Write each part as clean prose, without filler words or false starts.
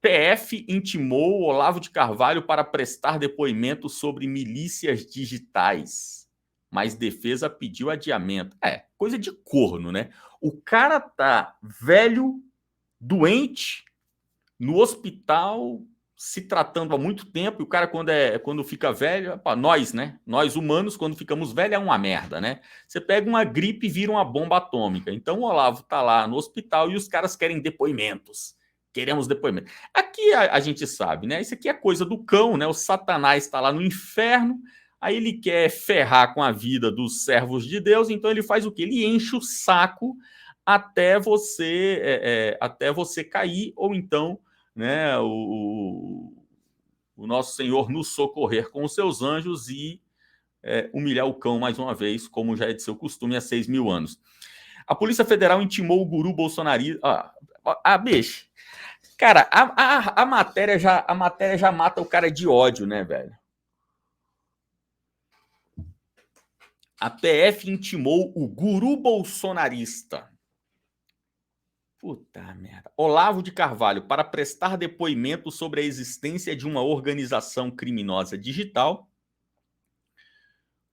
PF intimou Olavo de Carvalho para prestar depoimento sobre milícias digitais, mas defesa pediu adiamento. Coisa de corno, né? O cara tá velho, doente, no hospital, se tratando há muito tempo, e o cara, quando fica velho, nós, né? Nós humanos, quando ficamos velhos, é uma merda, né? Você pega uma gripe e vira uma bomba atômica. Então o Olavo tá lá no hospital e os caras querem depoimentos. Queremos depoimento. Aqui a gente sabe, né? Isso aqui é coisa do cão, né? O Satanás está lá no inferno, aí ele quer ferrar com a vida dos servos de Deus, então ele faz o quê? Ele enche o saco até você cair, ou então, né, o nosso Senhor nos socorrer com os seus anjos e humilhar o cão mais uma vez, como já é de seu costume há 6.000 anos. A Polícia Federal intimou o guru bolsonarista. Bicho. Cara, a matéria já mata o cara de ódio, né, velho? A PF intimou o guru bolsonarista. Puta merda. Olavo de Carvalho para prestar depoimento sobre a existência de uma organização criminosa digital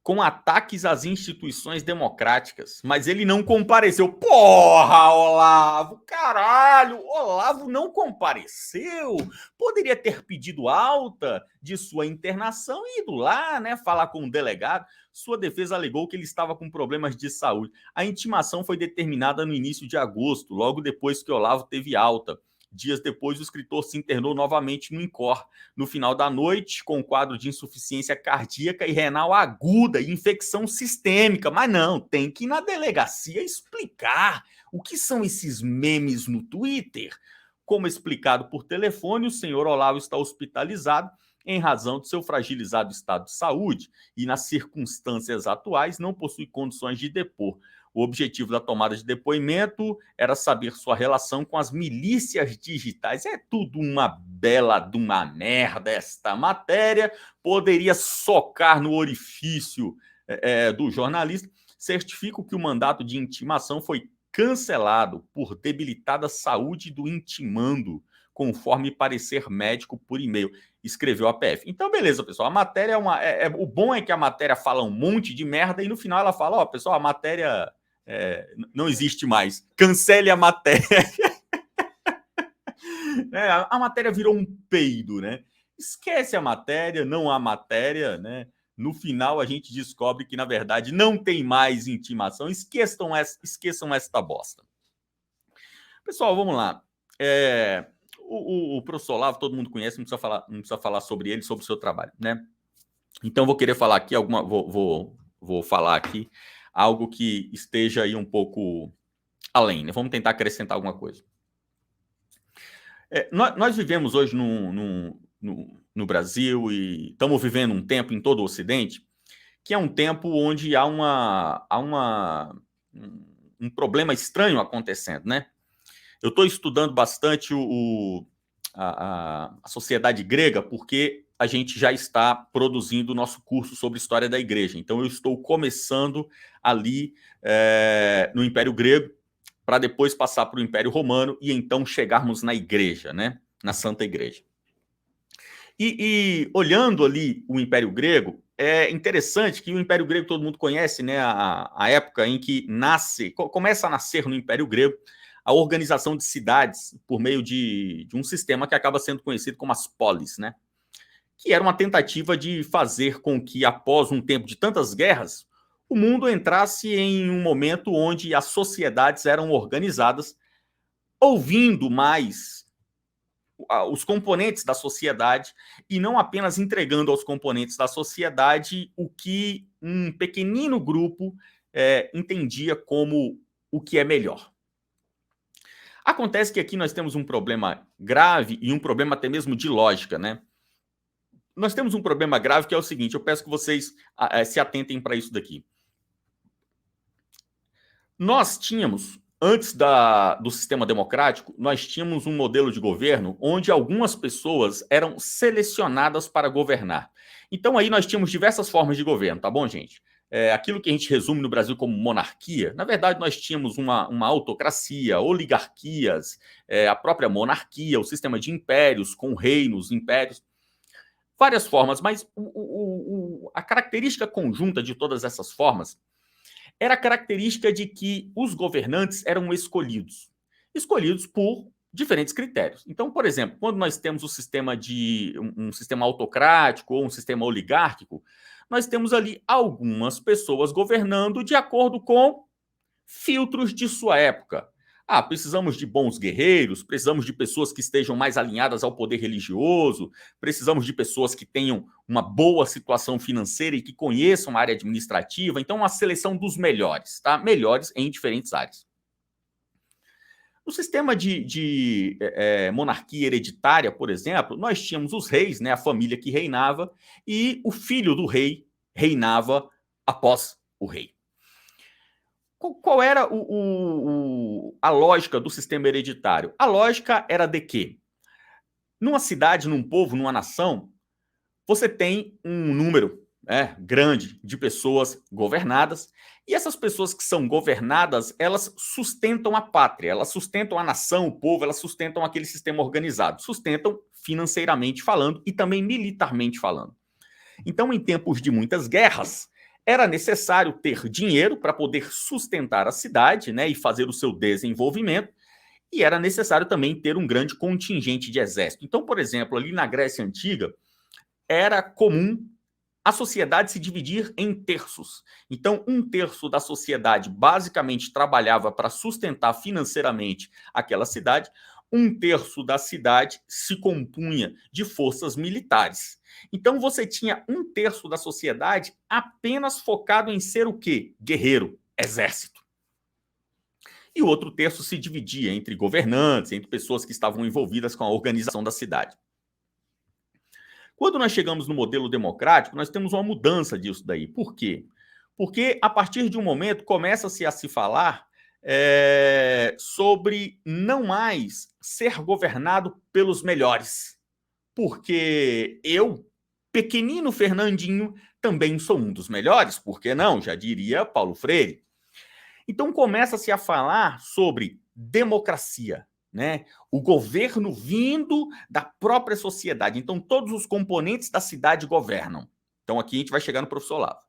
com ataques às instituições democráticas, mas ele não compareceu. Porra, Olavo, caralho, Olavo não compareceu. Poderia ter pedido alta de sua internação e ido lá, né, falar com o delegado. Sua defesa alegou que ele estava com problemas de saúde. A intimação foi determinada no início de agosto, logo depois que Olavo teve alta. Dias depois, o escritor se internou novamente no INCOR. No final da noite, com quadro de insuficiência cardíaca e renal aguda e infecção sistêmica. Mas não, tem que ir na delegacia explicar o que são esses memes no Twitter. Como explicado por telefone, o senhor Olavo está hospitalizado em razão de seu fragilizado estado de saúde e, nas circunstâncias atuais, não possui condições de depor. O objetivo da tomada de depoimento era saber sua relação com as milícias digitais. É tudo uma bela de uma merda esta matéria. Poderia socar no orifício do jornalista. Certifico que o mandato de intimação foi cancelado por debilitada saúde do intimando, conforme parecer médico por e-mail, escreveu a PF. Então, beleza, pessoal. A matéria o bom é que a matéria fala um monte de merda e no final ela fala, pessoal, a matéria não existe mais. Cancele a matéria. A matéria virou um peido, né? Esquece a matéria, não há matéria, né? No final a gente descobre que, na verdade, não tem mais intimação. Esqueçam esta bosta. Pessoal, vamos lá. O professor Olavo, todo mundo conhece, não precisa falar sobre ele, sobre o seu trabalho, né? Então, vou querer falar aqui vou falar aqui algo que esteja aí um pouco além, né? Vamos tentar acrescentar alguma coisa. Nós vivemos hoje no Brasil e estamos vivendo um tempo em todo o Ocidente que é um tempo onde há um problema estranho acontecendo, né? Eu estou estudando bastante a sociedade grega porque a gente já está produzindo o nosso curso sobre história da igreja. Então, eu estou começando ali no Império Grego para depois passar para o Império Romano e então chegarmos na igreja, né? Na Santa Igreja. E olhando ali o Império Grego, é interessante que o Império Grego todo mundo conhece, né? A época em que começa a nascer no Império Grego a organização de cidades por meio de um sistema que acaba sendo conhecido como as polis, né? Que era uma tentativa de fazer com que, após um tempo de tantas guerras, o mundo entrasse em um momento onde as sociedades eram organizadas, ouvindo mais os componentes da sociedade e não apenas entregando aos componentes da sociedade o que um pequenino grupo entendia como o que é melhor. Acontece que aqui nós temos um problema grave e um problema até mesmo de lógica, né? Nós temos um problema grave que é o seguinte, eu peço que vocês se atentem para isso daqui. Nós tínhamos, antes do sistema democrático, nós tínhamos um modelo de governo onde algumas pessoas eram selecionadas para governar. Então aí nós tínhamos diversas formas de governo, tá bom, gente? aquilo que a gente resume no Brasil como monarquia, na verdade nós tínhamos uma autocracia, oligarquias, a própria monarquia, o sistema de impérios, com reinos, impérios, várias formas, mas a característica conjunta de todas essas formas era a característica de que os governantes eram escolhidos por diferentes critérios. Então, por exemplo, quando nós temos um sistema autocrático ou um sistema oligárquico, nós temos ali algumas pessoas governando de acordo com filtros de sua época. Precisamos de bons guerreiros, precisamos de pessoas que estejam mais alinhadas ao poder religioso, precisamos de pessoas que tenham uma boa situação financeira e que conheçam a área administrativa. Então, uma seleção dos melhores, tá? Melhores em diferentes áreas. No sistema de monarquia hereditária, por exemplo, nós tínhamos os reis, né, a família que reinava, e o filho do rei reinava após o rei. Qual era a lógica do sistema hereditário? A lógica era de que, numa cidade, num povo, numa nação, você tem um número grande de pessoas governadas, e essas pessoas que são governadas, elas sustentam a pátria, elas sustentam a nação, o povo, elas sustentam aquele sistema organizado, sustentam financeiramente falando e também militarmente falando. Então, em tempos de muitas guerras, era necessário ter dinheiro para poder sustentar a cidade, né, e fazer o seu desenvolvimento, e era necessário também ter um grande contingente de exército. Então, por exemplo, ali na Grécia Antiga, era comum a sociedade se dividir em terços. Então, um terço da sociedade basicamente trabalhava para sustentar financeiramente aquela cidade, um terço da cidade se compunha de forças militares. Então, você tinha um terço da sociedade apenas focado em ser o quê? Guerreiro, exército. E o outro terço se dividia entre governantes, entre pessoas que estavam envolvidas com a organização da cidade. Quando nós chegamos no modelo democrático, nós temos uma mudança disso daí. Por quê? Porque, a partir de um momento, começa-se a se falar sobre não mais ser governado pelos melhores. Porque eu, pequenino Fernandinho, também sou um dos melhores, por que não? Já diria Paulo Freire. Então, começa-se a falar sobre democracia, né? O governo vindo da própria sociedade. Então, todos os componentes da cidade governam. Então, aqui a gente vai chegar no professor Olavo.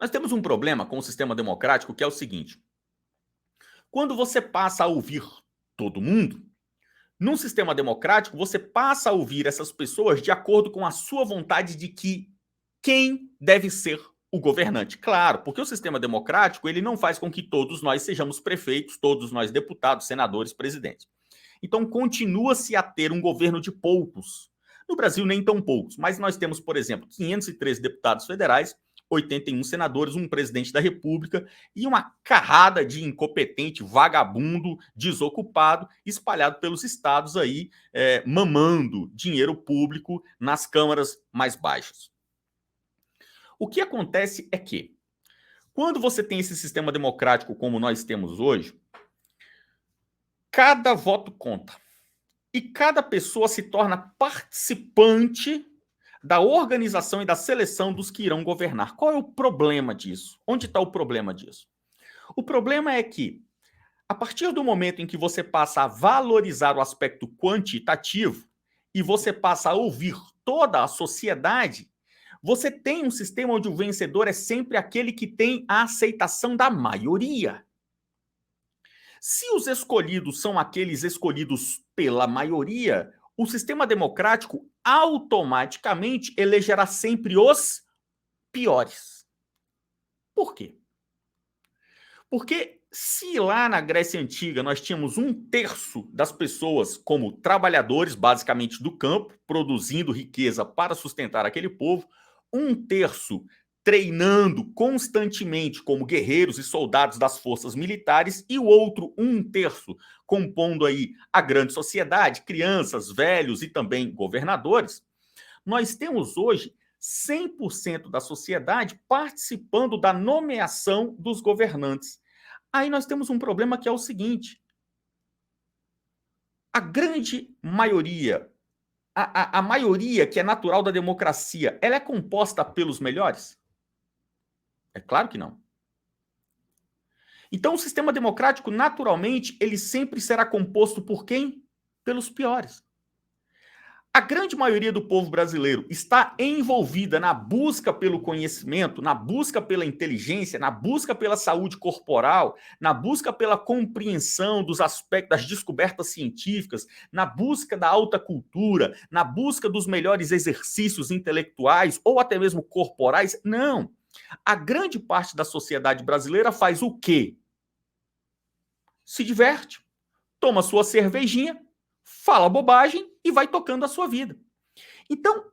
Nós temos um problema com o sistema democrático que é o seguinte. Quando você passa a ouvir todo mundo, num sistema democrático, você passa a ouvir essas pessoas de acordo com a sua vontade de que quem deve ser o governante. Claro, porque o sistema democrático ele não faz com que todos nós sejamos prefeitos, todos nós deputados, senadores, presidentes. Então, continua-se a ter um governo de poucos. No Brasil, nem tão poucos, mas nós temos, por exemplo, 513 deputados federais, 81 senadores, um presidente da República e uma carrada de incompetente, vagabundo, desocupado, espalhado pelos estados aí, mamando dinheiro público nas câmaras mais baixas. O que acontece é que, quando você tem esse sistema democrático como nós temos hoje, cada voto conta. E cada pessoa se torna participante da organização e da seleção dos que irão governar. Qual é o problema disso? Onde está o problema disso? O problema é que, a partir do momento em que você passa a valorizar o aspecto quantitativo e você passa a ouvir toda a sociedade, você tem um sistema onde o vencedor é sempre aquele que tem a aceitação da maioria. Se os escolhidos são aqueles escolhidos pela maioria, o sistema democrático automaticamente elegerá sempre os piores. Por quê? Porque se lá na Grécia Antiga nós tínhamos um terço das pessoas como trabalhadores, basicamente do campo, produzindo riqueza para sustentar aquele povo, um terço treinando constantemente como guerreiros e soldados das forças militares e o outro um terço compondo aí a grande sociedade, crianças, velhos e também governadores, nós temos hoje 100% da sociedade participando da nomeação dos governantes. Aí nós temos um problema que é o seguinte: a grande maioria, a maioria que é natural da democracia, ela é composta pelos melhores? É claro que não. Então, o sistema democrático, naturalmente, ele sempre será composto por quem? Pelos piores. A grande maioria do povo brasileiro está envolvida na busca pelo conhecimento, na busca pela inteligência, na busca pela saúde corporal, na busca pela compreensão dos aspectos das descobertas científicas, na busca da alta cultura, na busca dos melhores exercícios intelectuais ou até mesmo corporais. Não. A grande parte da sociedade brasileira faz o quê? Se diverte, toma sua cervejinha, fala bobagem e vai tocando a sua vida. Então,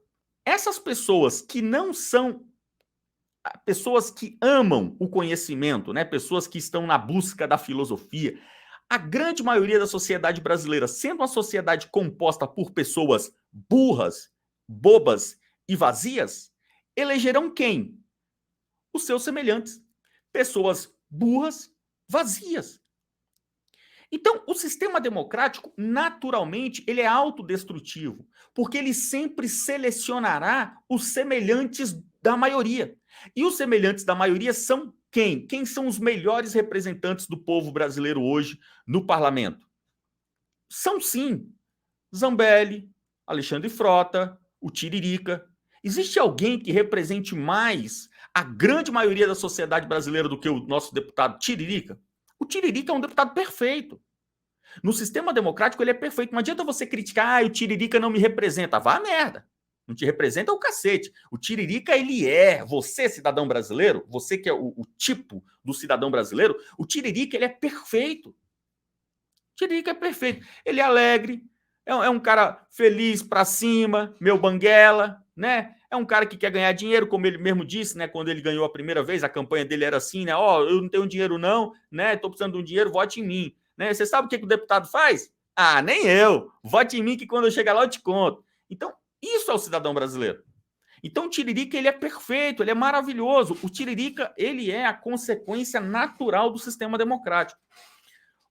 essas pessoas que não são pessoas que amam o conhecimento, né? Pessoas que estão na busca da filosofia, a grande maioria da sociedade brasileira, sendo uma sociedade composta por pessoas burras, bobas e vazias, elegerão quem? Os seus semelhantes. Pessoas burras, vazias. Então, o sistema democrático, naturalmente, ele é autodestrutivo, porque ele sempre selecionará os semelhantes da maioria. E os semelhantes da maioria são quem? Quem são os melhores representantes do povo brasileiro hoje no parlamento? São, sim, Zambelli, Alexandre Frota, o Tiririca. Existe alguém que represente mais a grande maioria da sociedade brasileira do que o nosso deputado Tiririca? O Tiririca é um deputado perfeito. No sistema democrático, ele é perfeito. Não adianta você criticar, o Tiririca não me representa. Vá a merda. Não te representa o cacete. O Tiririca, ele é. Você, cidadão brasileiro, você que é o tipo do cidadão brasileiro, o Tiririca, ele é perfeito. O Tiririca é perfeito. Ele é alegre, é um cara feliz pra cima, meu banguela, né? É um cara que quer ganhar dinheiro, como ele mesmo disse, né? Quando ele ganhou a primeira vez, a campanha dele era assim, né? Ó, eu não tenho dinheiro não, né? Tô precisando de um dinheiro, vote em mim. Né? Você sabe o que o deputado faz? Ah, nem eu. Vote em mim que quando eu chegar lá eu te conto. Então, isso é o cidadão brasileiro. Então, o Tiririca, ele é perfeito, ele é maravilhoso. O Tiririca, ele é a consequência natural do sistema democrático.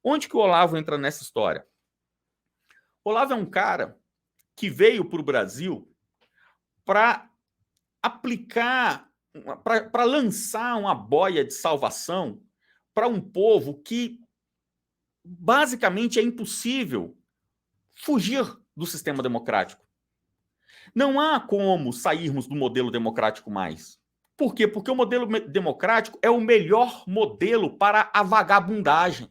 Onde que o Olavo entra nessa história? O Olavo é um cara que veio para o Brasil para aplicar, para lançar uma boia de salvação para um povo que basicamente é impossível fugir do sistema democrático. Não há como sairmos do modelo democrático mais. Por quê? Porque o modelo democrático é o melhor modelo para a vagabundagem.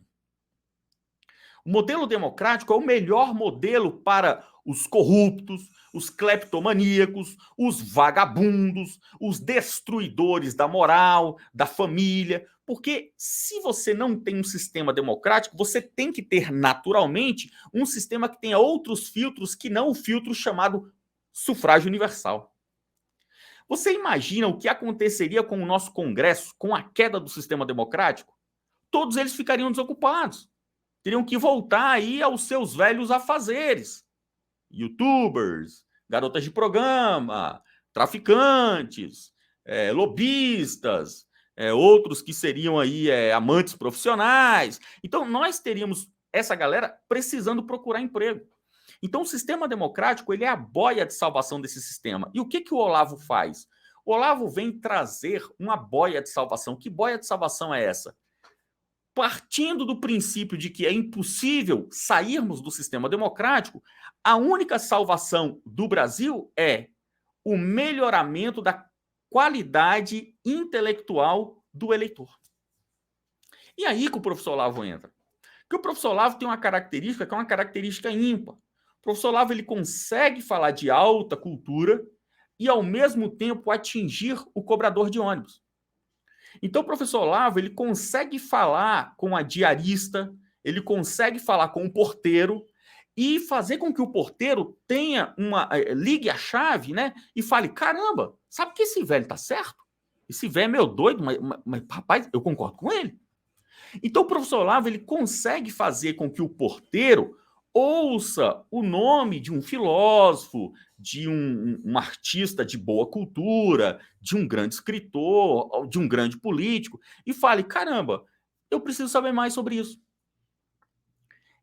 O modelo democrático é o melhor modelo para os corruptos, os cleptomaníacos, os vagabundos, os destruidores da moral, da família. Porque se você não tem um sistema democrático, você tem que ter naturalmente um sistema que tenha outros filtros que não o filtro chamado sufrágio universal. Você imagina o que aconteceria com o nosso Congresso com a queda do sistema democrático? Todos eles ficariam desocupados. Teriam que voltar aí aos seus velhos afazeres. YouTubers, garotas de programa, traficantes, lobistas, outros que seriam aí amantes profissionais. Então, nós teríamos essa galera precisando procurar emprego. Então, o sistema democrático, ele é a boia de salvação desse sistema. E o que o Olavo faz? O Olavo vem trazer uma boia de salvação. Que boia de salvação é essa? Partindo do princípio de que é impossível sairmos do sistema democrático, a única salvação do Brasil é o melhoramento da qualidade intelectual do eleitor. E aí que o professor Olavo entra. Porque o professor Olavo tem uma característica que é uma característica ímpar. O professor Olavo, ele consegue falar de alta cultura e, ao mesmo tempo, atingir o cobrador de ônibus. Então, o professor Olavo, ele consegue falar com a diarista, ele consegue falar com o porteiro e fazer com que o porteiro tenha ligue a chave, né? E fale, caramba, sabe que esse velho tá certo? Esse velho é meio doido, mas rapaz, eu concordo com ele. Então, o professor Olavo, ele consegue fazer com que o porteiro ouça o nome de um filósofo, de um artista de boa cultura, de um grande escritor, de um grande político, e fale, caramba, eu preciso saber mais sobre isso.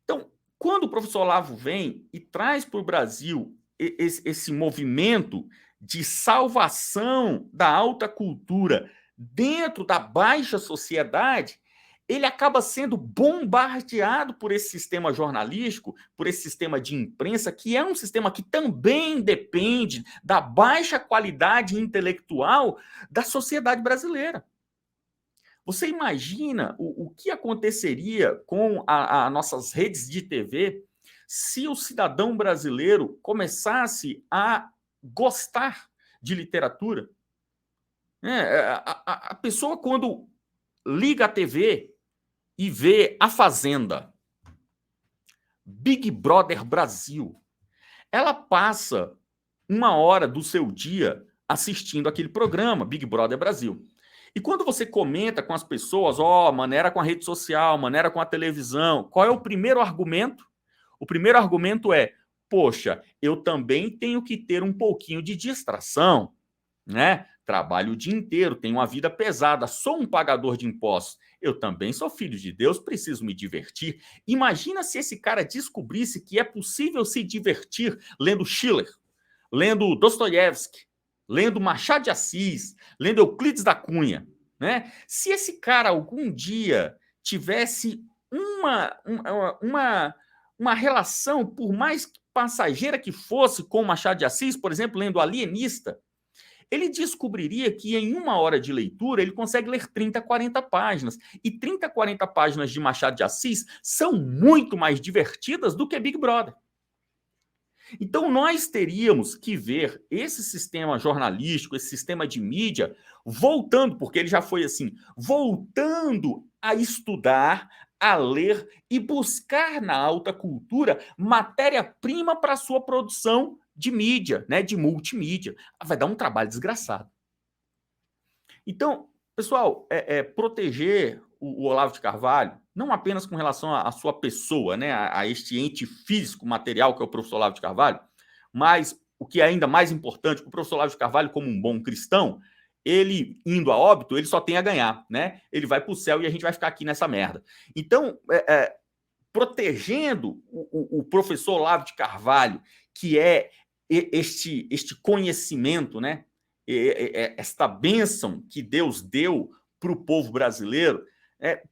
Então, quando o professor Olavo vem e traz para o Brasil esse movimento de salvação da alta cultura dentro da baixa sociedade, ele acaba sendo bombardeado por esse sistema jornalístico, por esse sistema de imprensa, que é um sistema que também depende da baixa qualidade intelectual da sociedade brasileira. Você imagina o que aconteceria com as nossas redes de TV se o cidadão brasileiro começasse a gostar de literatura? A pessoa, quando liga a TV e vê A Fazenda, Big Brother Brasil, ela passa 1 hora do seu dia assistindo aquele programa, Big Brother Brasil. E quando você comenta com as pessoas, maneira com a rede social, maneira com a televisão, qual é o primeiro argumento? O primeiro argumento é, poxa, eu também tenho que ter um pouquinho de distração, né? Trabalho o dia inteiro, tenho uma vida pesada, sou um pagador de impostos. Eu também sou filho de Deus, preciso me divertir. Imagina se esse cara descobrisse que é possível se divertir lendo Schiller, lendo Dostoiévski, lendo Machado de Assis, lendo Euclides da Cunha, né? Se esse cara algum dia tivesse uma relação, por mais passageira que fosse, com Machado de Assis, por exemplo, lendo Alienista, ele descobriria que em 1 hora de leitura ele consegue ler 30, 40 páginas. E 30, 40 páginas de Machado de Assis são muito mais divertidas do que Big Brother. Então, nós teríamos que ver esse sistema jornalístico, esse sistema de mídia, voltando, porque ele já foi assim, voltando a estudar, a ler e buscar na alta cultura matéria-prima para a sua produção de mídia, né, de multimídia. Vai dar um trabalho desgraçado. Então, pessoal, proteger o Olavo de Carvalho, não apenas com relação à sua pessoa, né, a este ente físico, material que é o professor Olavo de Carvalho, mas o que é ainda mais importante, o professor Olavo de Carvalho, como um bom cristão, ele indo a óbito, ele só tem a ganhar, né? Ele vai para o céu e a gente vai ficar aqui nessa merda. Então, protegendo o professor Olavo de Carvalho, que é este conhecimento, né? Esta bênção que Deus deu para o povo brasileiro,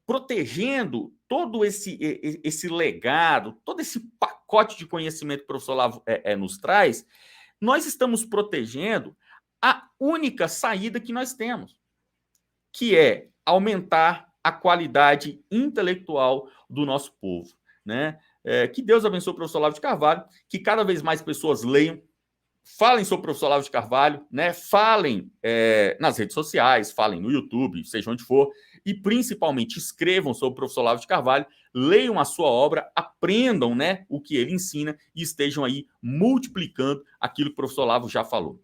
protegendo todo esse legado, todo esse pacote de conhecimento que o professor Olavo nos traz, nós estamos protegendo a única saída que nós temos, que é aumentar a qualidade intelectual do nosso povo, né? Que Deus abençoe o professor Olavo de Carvalho, que cada vez mais pessoas leiam, falem sobre o professor Olavo de Carvalho, né? Falem nas redes sociais, falem no YouTube, seja onde for, e principalmente escrevam sobre o professor Olavo de Carvalho, leiam a sua obra, aprendam, né, o que ele ensina e estejam aí multiplicando aquilo que o professor Olavo já falou.